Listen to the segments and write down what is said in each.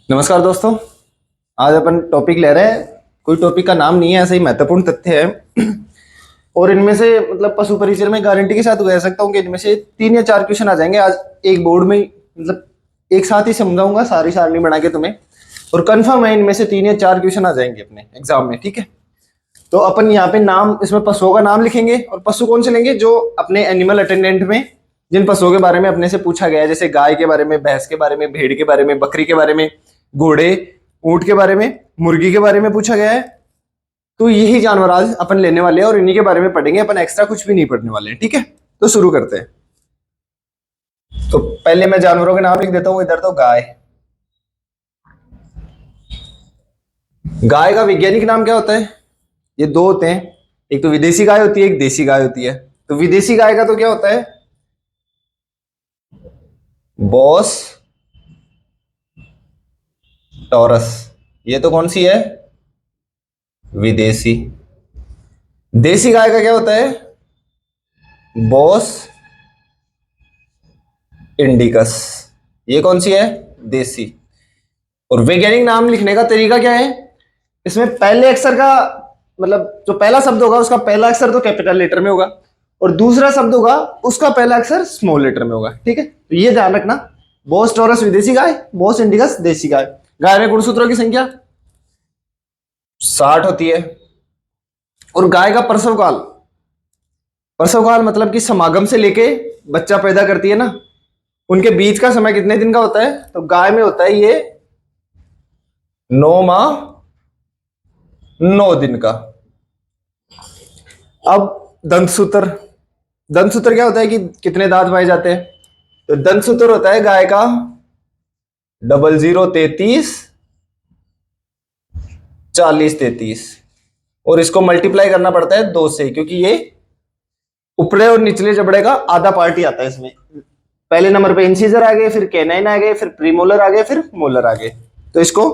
नमस्कार दोस्तों। आज अपन टॉपिक ले रहे हैं। कोई टॉपिक का नाम नहीं है, ऐसे ही महत्वपूर्ण तथ्य है। और इनमें से मतलब पशु परिचय में गारंटी के साथ कह सकता हूँ कि इनमें से 3 या 4 क्वेश्चन आ जाएंगे आज एक बोर्ड में मतलब एक साथ ही समझाऊंगा, सारी सारणी बना के तुम्हें। और कंफर्म है इनमें से 3 या 4 क्वेश्चन आ जाएंगे अपने एग्जाम में, ठीक है। तो अपन यहाँ पे नाम, इसमें पशुओं का नाम लिखेंगे। और पशु कौन से लेंगे? जो अपने एनिमल अटेंडेंट में जिन पशुओं के बारे में अपने से पूछा गया है, जैसे गाय के बारे में, भैंस के बारे में, भेड़ के बारे में, बकरी के बारे में, घोड़े, ऊंट के बारे में, मुर्गी के बारे में पूछा गया है। तो यही जानवर आज अपन लेने वाले हैं और इन्हीं के बारे में पढ़ेंगे। अपन एक्स्ट्रा कुछ भी नहीं पढ़ने वाले हैं, ठीक है। तो शुरू करते हैं। तो पहले मैं जानवरों के नाम लिख देता हूं इधर। तो गाय, गाय का वैज्ञानिक नाम क्या होता है? ये दो होते हैं, एक तो विदेशी गाय होती है, एक देसी गाय होती है। तो विदेशी गाय का तो क्या होता है? Boss taurus. ये तो कौन सी है? विदेशी। देसी गाय का क्या होता है? Bos indicus. ये कौन सी है? देसी। और वैज्ञानिक नाम लिखने का तरीका क्या है? इसमें पहले अक्षर का मतलब जो पहला शब्द होगा उसका पहला अक्षर तो कैपिटल लेटर में होगा और दूसरा शब्द होगा उसका पहला अक्षर स्मॉल लेटर में होगा, ठीक है। तो ये ध्यान रखना। बॉस टॉरस विदेशी गाय, बॉस इंडिकस देसी गाय। गाय में गुणसूत्रों की संख्या 60 होती है। और गाय का प्रसव काल, प्रसव काल मतलब कि समागम से लेके बच्चा पैदा करती है ना, उनके बीच का समय कितने दिन का होता है? तो गाय में होता है ये 9 माह 9 दिन का। अब दंतसूत्र, दंतसूत्र क्या होता है कि कितने दांत पाए जाते हैं? तो दंतसूत्र होता है गाय का 0033 4033 और इसको मल्टीप्लाई करना पड़ता है 2 से, क्योंकि ये ऊपरे और निचले जबड़े का आधा पार्ट ही आता है इसमें। पहले नंबर पे इंसीजर आ गए, फिर कैनाइन आ गए, फिर प्रीमोलर आ गए, फिर मोलर आ गए। तो इसको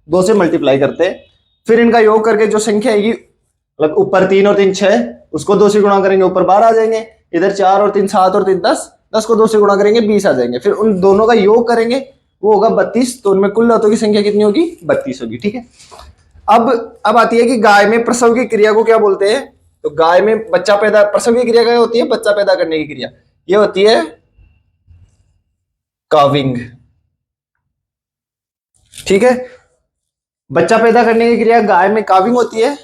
2 से मल्टीप्लाई करते हैं, फिर इनका योग करके जो संख्या आएगी, मतलब ऊपर 3 और 3 6, उसको 2 से गुणा करेंगे, ऊपर 12 आ जाएंगे। इधर 4 और 3 7 और 3 10, 10 को 2 से गुणा करेंगे 20 आ जाएंगे। फिर उन दोनों का योग करेंगे, वो होगा 32। तो उनमें कुल दांतों की संख्या कितनी होगी? 32 होगी, ठीक है। अब आती है कि गाय में प्रसव की क्रिया को क्या बोलते हैं? तो गाय में बच्चा पैदा, प्रसव की क्रिया क्या होती है? बच्चा पैदा करने की क्रिया, ये होती है काविंग, ठीक है। बच्चा पैदा करने की क्रिया गाय में काविंग होती है।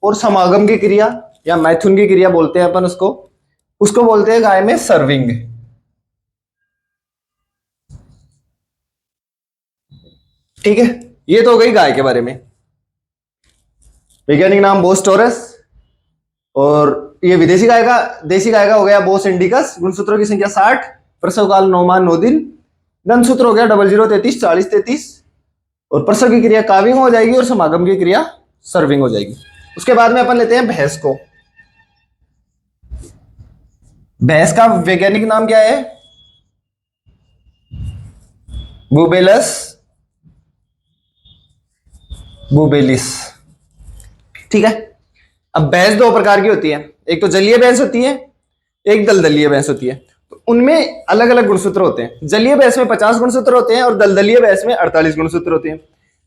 और समागम की क्रिया या मैथुन की क्रिया बोलते हैं अपन उसको, उसको बोलते हैं गाय में सर्विंग, ठीक है। ये तो हो गई गाय के बारे में। वैज्ञानिक नाम बोस टॉरस। और ये विदेशी गाय का, देसी गाय का हो गया बोस इंडिकस। गुणसूत्रों की संख्या 60, प्रसव काल 9 माह 9 दिन। दंतसूत्र हो गया 0033 4033 और प्रसव की क्रिया काविंग हो जाएगी और समागम की क्रिया सर्विंग हो जाएगी। उसके बाद में अपन लेते हैं भैंस को। भैंस का वैज्ञानिक नाम क्या है? बुबेलस बुबेलिस, ठीक है। अब भैंस 2 प्रकार की होती है, एक तो जलीय भैंस होती है, एक दलदलीय भैंस होती है। तो उनमें अलग अलग गुणसूत्र होते हैं। जलीय भैंस में 50 गुणसूत्र होते हैं और दलदलीय भैंस में 48 गुणसूत्र होते हैं।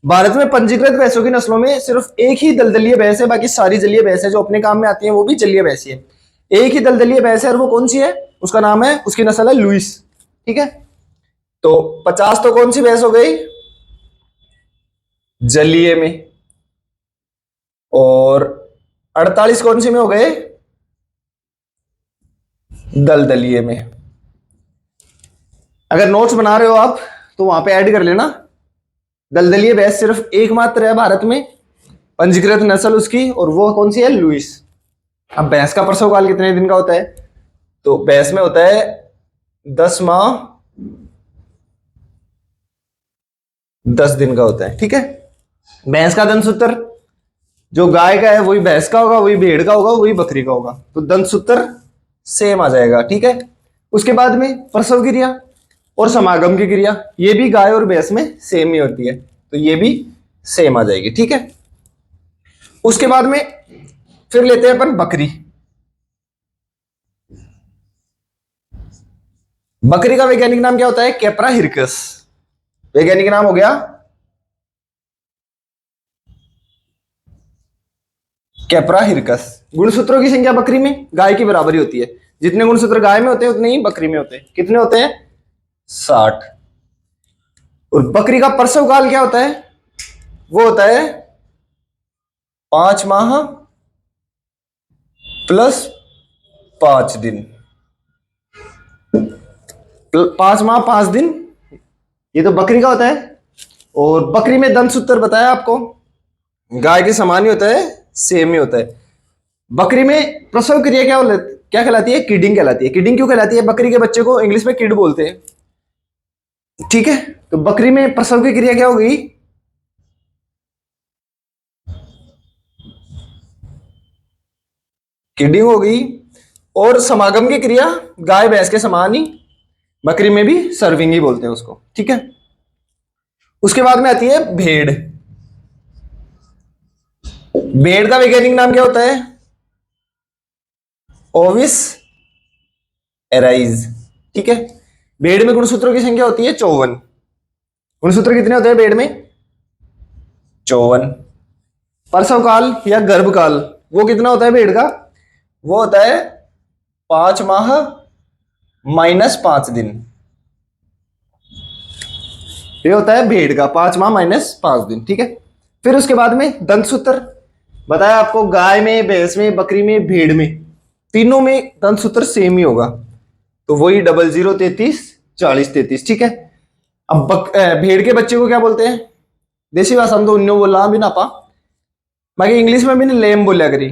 भारत में पंजीकृत भैंसों की नस्लों में सिर्फ एक ही दलदलीय भैंस है, बाकी सारी जलीय भैंस है जो अपने काम में आती है वो भी जलीय भैंस है। एक ही दलदलीय भैंस है और वो कौन सी है? उसका नाम है, उसकी नस्ल है लुइस, ठीक है। तो 50 तो कौन सी भैंस हो गई? जलीय में। और 48 कौन सी में हो गए? दलदलीय में। अगर नोट्स बना रहे हो आप तो वहां पे ऐड कर लेना। दलदलीय भैंस सिर्फ एकमात्र है भारत में पंजीकृत नस्ल उसकी, और वो कौन सी है? लुइस। अब भैंस का प्रसव काल कितने दिन का होता है? तो भैंस में होता है 10 माह 10 दिन का होता है, ठीक है। भैंस का दंतसूत्र जो गाय का है वही भैंस का होगा, वही भेड़ का होगा, वही बकरी का होगा। तो दंतसूत्र सेम आ जाएगा, ठीक है। उसके बाद में प्रसव क्रिया और समागम की क्रिया, ये भी गाय और भैंस में सेम ही होती है, तो ये भी सेम आ जाएगी, ठीक है। उसके बाद में फिर लेते हैं अपन बकरी। बकरी का वैज्ञानिक नाम क्या होता है? Capra hircus. वैज्ञानिक नाम हो गया कैप्रा हिरकस। गुणसूत्रों की संख्या बकरी में गाय की बराबरी होती है। जितने गुणसूत्र गाय में होते हैं उतने ही बकरी में होते हैं। कितने होते हैं? 60। और बकरी का प्रसव काल क्या होता है? वो होता है 5 माह प्लस 5 दिन। 5 माह 5 दिन, ये तो बकरी का होता है। और बकरी में दंत सूत्र बताया आपको, गाय के समान ही होता है, सेम ही होता है। बकरी में प्रसव क्रिया क्या कहलाती है? किडिंग कहलाती है। किडिंग क्यों कहलाती है? बकरी के बच्चे को इंग्लिश में किड बोलते हैं, ठीक है। तो बकरी में प्रसव की क्रिया क्या होगी? किडिंग होगी। और समागम की क्रिया गाय भैंस के समान ही बकरी में भी सर्विंग ही बोलते हैं उसको, ठीक है। उसके बाद में आती है भेड़। भेड़ का वैज्ञानिक नाम क्या होता है? ओविस एराइज, ठीक है। भेड़ में गुणसूत्रों की संख्या होती है 54। गुणसूत्र कितने होते हैं भेड़ में? 54। प्रसव काल या गर्भकाल वो कितना होता है भेड़ का? वो होता है 5 माह माइनस 5 दिन। ये होता है भेड़ का 5 माह माइनस 5 दिन, ठीक है। फिर उसके बाद में दंत सूत्र बताया आपको, गाय में, भैंस में, बकरी में, भेड़ में, तीनों में दंत सूत्र सेम ही होगा। तो वही 0033 40 33, ठीक है। अब भेड़ के बच्चे को क्या बोलते हैं? देसी भाषा में तो उन्होंने बोला भी ना पा, बाकी इंग्लिश में भी लेम बोला करी।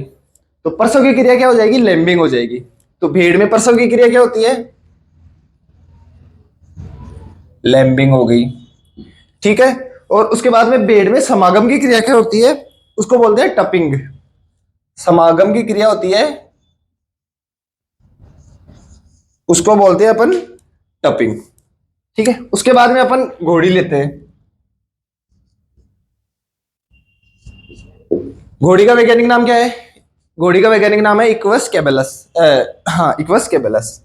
तो प्रसव की क्रिया क्या हो जाएगी? लेम्बिंग हो जाएगी। तो भेड़ में प्रसव की क्रिया क्या होती है? लैम्बिंग हो गई, ठीक है। और उसके बाद में भेड़ में समागम की क्रिया क्या होती है? उसको बोलते हैं टपिंग। समागम की क्रिया होती है, उसको बोलते हैं अपन टपिंग, ठीक है। उसके बाद में अपन घोड़ी लेते हैं। घोड़ी का वैज्ञानिक नाम क्या है? घोड़ी का वैज्ञानिक नाम है इक्वस कैबेलस। हाँ, इक्वस कैबेलस।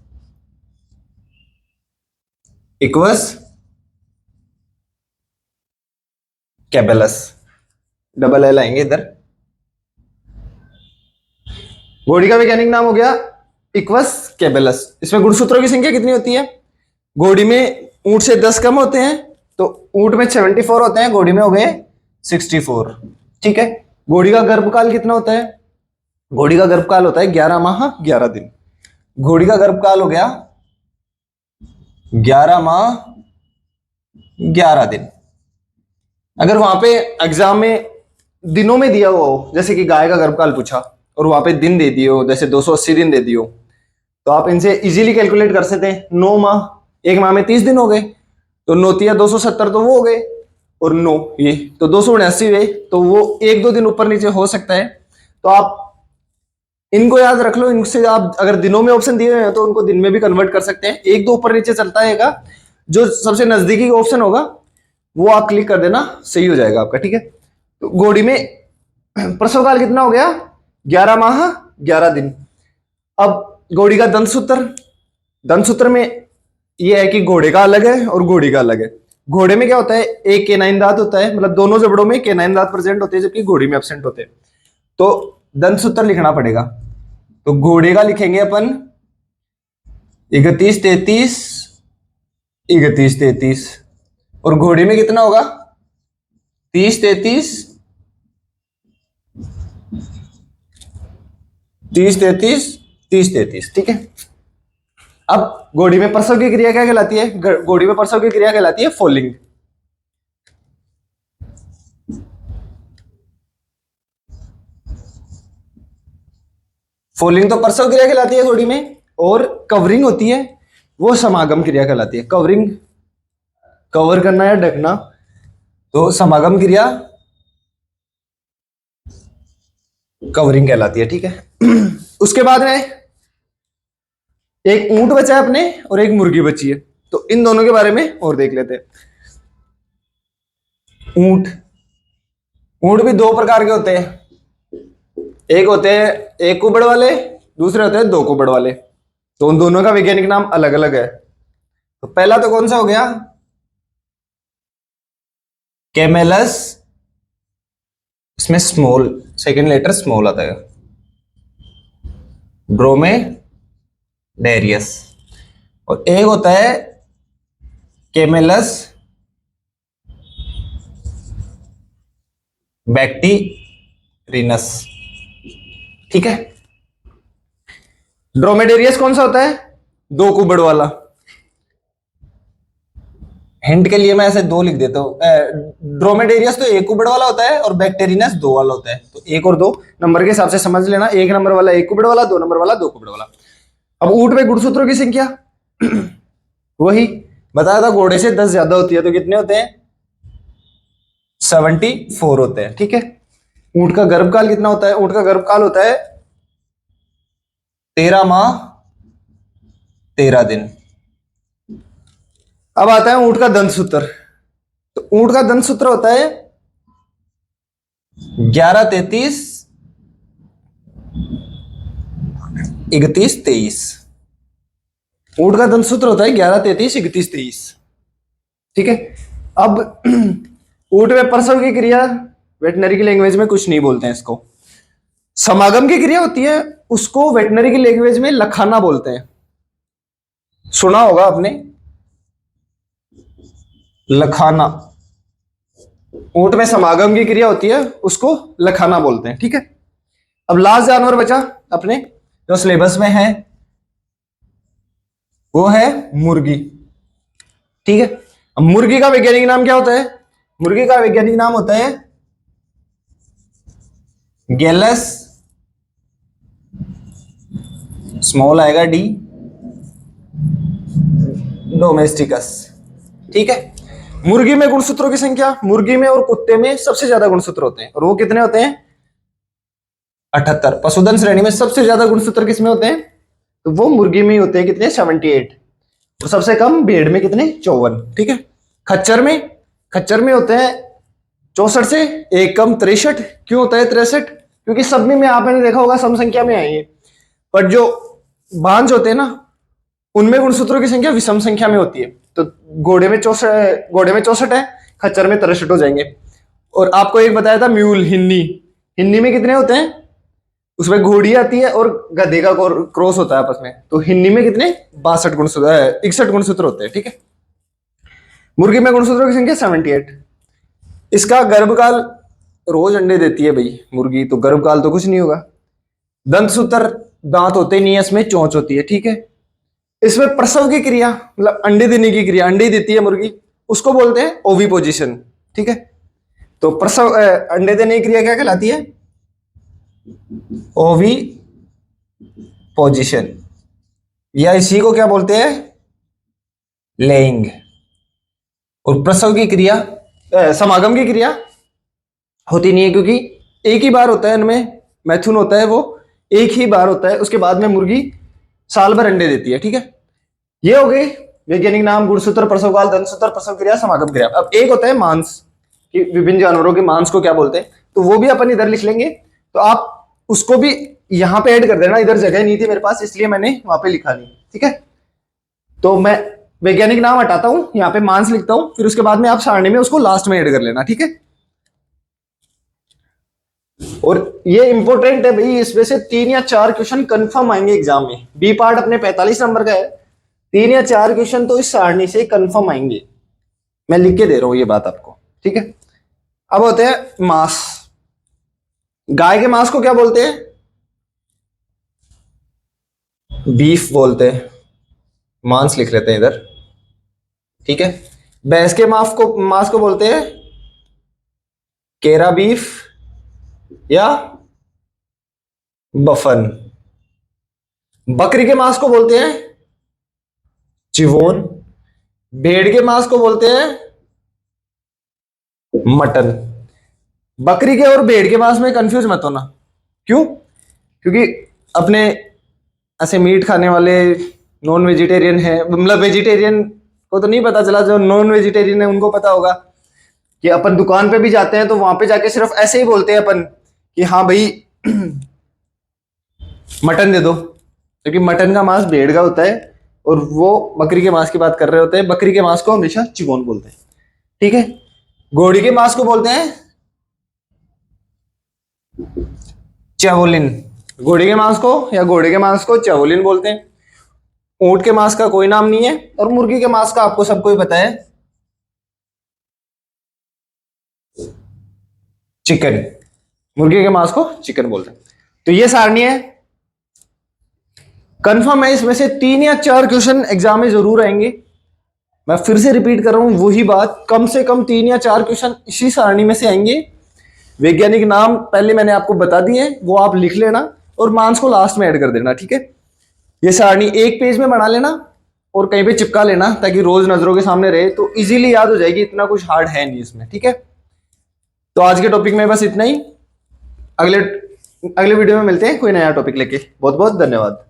इक्वस कैबेलस, डबल एल आएंगे इधर। घोड़ी का वैज्ञानिक नाम हो गया इक्वस कैबेलस। इसमें गुणसूत्रों की संख्या कितनी होती है? घोड़ी में ऊंट से 10 कम होते हैं, तो ऊंट में 74 होते हैं, घोड़ी में हो गए 64, ठीक है। घोड़ी का गर्भकाल कितना होता है? घोड़ी का गर्भकाल होता है 11 माह 11 दिन। घोड़ी का गर्भकाल हो गया 11 माह 11 दिन। अगर वहां पे एग्जाम में दिनों में दिया हुआ हो, जैसे कि गाय का गर्भकाल पूछा और वहां पे दिन दे दिए हो, जैसे 280 दिन दे दियो, तो आप इनसे इजीली कैलकुलेट कर सकते हैं। 9 माह, एक माह में 30 दिन हो गए, तो 9 या 270 तो वो हो गए, और 9 ये तो 279 हुए, तो वो 1-2 दिन ऊपर नीचे हो सकता है। तो आप इनको याद रख लो। इनसे आप अगर दिनों में ऑप्शन दिए हुए हैं तो उनको दिन में भी कन्वर्ट कर सकते हैं। 1-2 ऊपर नीचे चलता रहेगा, जो सबसे नजदीकी ऑप्शन होगा वो आप क्लिक कर देना, सही हो जाएगा आपका, ठीक है। तो घोड़ी में प्रसव काल कितना हो गया? 11 माह 11 दिन। अब घोड़ी का दंत सूत्र, दंत सूत्र में ये है कि घोड़े का अलग है और घोड़ी का अलग है। घोड़े में क्या होता है? एक केनाइन दांत होता है, मतलब दोनों जबड़ों में केनाइन दांत प्रेजेंट होते हैं, जबकि घोड़ी में एब्सेंट होते हैं। तो दंत सूत्र लिखना पड़ेगा। तो घोड़े का लिखेंगे अपन 31 33 31 33, और घोड़ी में कितना होगा? 30 33 30 33 30 33, ठीक है। अब घोड़ी में प्रसव की क्रिया क्या कहलाती है? घोड़ी में प्रसव की क्रिया कहलाती है फोलिंग। फोलिंग तो प्रसव क्रिया कहलाती है घोड़ी में, और कवरिंग होती है वो समागम क्रिया कहलाती है। कवरिंग, कवर करना या ढकना, तो समागम क्रिया कवरिंग कहलाती है, ठीक है। उसके बाद में एक ऊंट बचा है अपने और एक मुर्गी बची है, तो इन दोनों के बारे में और देख लेते हैं। ऊंट, ऊंट भी दो प्रकार के होते हैं। एक होते हैं एक कुबड़ वाले, दूसरे होते हैं 2 कुबड़ वाले। तो उन दोनों का वैज्ञानिक नाम अलग अलग है। तो पहला तो कौन सा हो गया? कैमेलस इसमें स्मॉल, सेकेंड लेटर स्मॉल आता है, ड्रोमेडेरियस। और एक होता है केमेलस बैक्टीरियस। ठीक है, ड्रोमेडेरियस कौन सा होता है? दो कुबड़ वाला। हिंट के लिए मैं ऐसे दो लिख देता हूं। ड्रोमेडेरियस तो एक कुबड़ वाला होता है और बैक्टेरियस दो वाला होता है, तो एक और दो नंबर के हिसाब से समझ लेना। एक नंबर वाला एक कुबड़ वाला, दो नंबर वाला दो कुबड़ वाला। अब ऊंट में गुणसूत्रों की संख्या वही बताया था, घोड़े से 10 ज्यादा होती है, तो कितने होते हैं? 74 होते हैं। ठीक है, ऊंट का गर्भकाल कितना होता है? ऊंट का गर्भकाल होता है 13 माह 13 दिन। अब आता है ऊंट का दंत सूत्र। तो ऊंट का दंत सूत्र होता है 11, 33, 31, 23। ऊंट का दंत सूत्र होता है 11, 33, 31, 23। ठीक है, अब ऊंट में प्रसव की क्रिया वेटनरी की लैंग्वेज में कुछ नहीं बोलते हैं इसको। समागम की क्रिया होती है, उसको वेटनरी की लैंग्वेज में लखाना बोलते हैं। सुना होगा आपने, लखाना। ऊंट में समागम की क्रिया होती है, उसको लखाना बोलते हैं। ठीक है, अब लास्ट जानवर बचा अपने जो सिलेबस में है, वो है मुर्गी। ठीक है, अब मुर्गी का वैज्ञानिक नाम क्या होता है? मुर्गी का वैज्ञानिक नाम होता है गैलस, स्मॉल आएगा डी, डोमेस्टिकस। ठीक है, मुर्गी में गुणसूत्रों की संख्या, मुर्गी में और कुत्ते में सबसे ज्यादा गुणसूत्र होते हैं, और वो कितने होते हैं? 78। पशुधन श्रेणी में सबसे ज्यादा गुणसूत्र किसमें होते हैं? तो वो मुर्गी में ही होते हैं। कितने? 78। और सबसे कम भेड़ में कितने? 54। ठीक है, खच्चर में होते हैं 64 से, एक कम 63। क्यों होता है 63? क्योंकि सब में आपने देखा होगा सम संख्या में आएंगे, पर जो बांझ होते हैं ना, उनमें गुणसूत्रों की संख्या विषम संख्या में होती है। तो घोड़े में 64 है, खच्चर में 63 हो जाएंगे। और आपको एक बताया था म्यूल, हिन्नी में कितने होते हैं? उसमें घोड़ी आती है और गधे का क्रॉस होता है आपस में, तो हिन्नी में कितने? 62 गुणसूत्र, 61 गुणसूत्र होते हैं। ठीक है, मुर्गी में गुणसूत्रों की संख्या 78। इसका गर्भकाल, रोज अंडे देती है भाई मुर्गी, तो गर्भकाल तो कुछ नहीं होगा। दंत सूत्र, दांत होते नहीं है, इसमें चोंच होती है। ठीक है, इसमें प्रसव की क्रिया, मतलब अंडे देने की क्रिया, अंडे देती है मुर्गी, उसको बोलते हैं ओविपोजिशन। ठीक है, तो प्रसव अंडे देने की क्रिया क्या कहलाती है? ओवी पोजिशन, या इसी को क्या बोलते हैं? लेइंग। और प्रसव की क्रिया, समागम की क्रिया होती नहीं है, क्योंकि एक ही बार होता है इनमें, मैथुन होता है वो एक ही बार होता है, उसके बाद में मुर्गी साल भर अंडे देती है। ठीक है, ये हो गए वैज्ञानिक नाम, गुणसूत्र, प्रसवकाल, दंतसूत्र, प्रसव क्रिया, समागम क्रिया। अब एक होता है मांस, कि विभिन्न जानवरों के मांस को क्या बोलते हैं, तो वो भी अपन इधर लिख लेंगे। तो आप उसको भी यहां पे ऐड कर देना, इधर जगह नहीं थी मेरे पास, इसलिए मैंने वहां पे लिखा नहीं। ठीक है, तो मैं वैज्ञानिक नाम हटाता हूं, यहाँ पे मांस लिखता हूं, फिर उसके बाद में आप सारणी में उसको लास्ट में ऐड कर लेना। ठीक है, और ये इंपॉर्टेंट है भाई, इसमें से 3 या 4 क्वेश्चन कंफर्म आएंगे एग्जाम में। बी पार्ट अपने 45 नंबर का है, 3 या 4 क्वेश्चन तो इस सारणी से कंफर्म आएंगे, मैं लिख के दे रहा हूं ये बात आपको। ठीक है, अब होते हैं मांस। गाय के मांस को क्या बोलते हैं? बीफ बोलते हैं, मांस लिख लेते हैं इधर। ठीक है, भैंस के मांस को बोलते हैं केरा बीफ या बफन। बकरी के मांस को बोलते हैं चिवोन। भेड़ के मांस को बोलते हैं मटन। बकरी के और भेड़ के मांस में कंफ्यूज मत होना। क्यों? क्योंकि अपने ऐसे मीट खाने वाले नॉन वेजिटेरियन है, मतलब वेजिटेरियन को तो नहीं पता चला, जो नॉन वेजिटेरियन है उनको पता होगा कि अपन दुकान पे भी जाते हैं तो वहां पे जाके सिर्फ ऐसे ही बोलते हैं अपन कि हाँ भाई मटन दे दो, क्योंकि मटन का मांस भेड़ का होता है और वो बकरी के मांस की बात कर रहे होते हैं। बकरी के मांस को हमेशा चिबोन बोलते हैं। ठीक है, घोड़ी के मांस को बोलते हैं चैवोलिन। घोड़े के मांस को या घोड़े के मांस को चैवोलिन बोलते हैं। ऊंट के मांस का कोई नाम नहीं है, और मुर्गी के मांस का आपको सबको ही पता है, चिकन। मुर्गी के मांस को चिकन बोलते हैं। तो ये सारणी है, कंफर्म है इसमें से 3 या 4 क्वेश्चन एग्जाम में जरूर आएंगे। मैं फिर से रिपीट कर रहा हूं वही बात, कम से कम 3 या 4 क्वेश्चन इसी सारणी में से आएंगे। वैज्ञानिक नाम पहले मैंने आपको बता दिए, वो आप लिख लेना और मांस को लास्ट में ऐड कर देना, ठीक है। ये सारणी एक पेज में बना लेना और कहीं पे चिपका लेना, ताकि रोज नजरों के सामने रहे, तो इजीली याद हो जाएगी, इतना कुछ हार्ड है नहीं इसमें, ठीक है। तो आज के टॉपिक में बस इतना ही। अगले अगले वीडियो में मिलते हैं कोई नया टॉपिक लेके। बहुत बहुत धन्यवाद।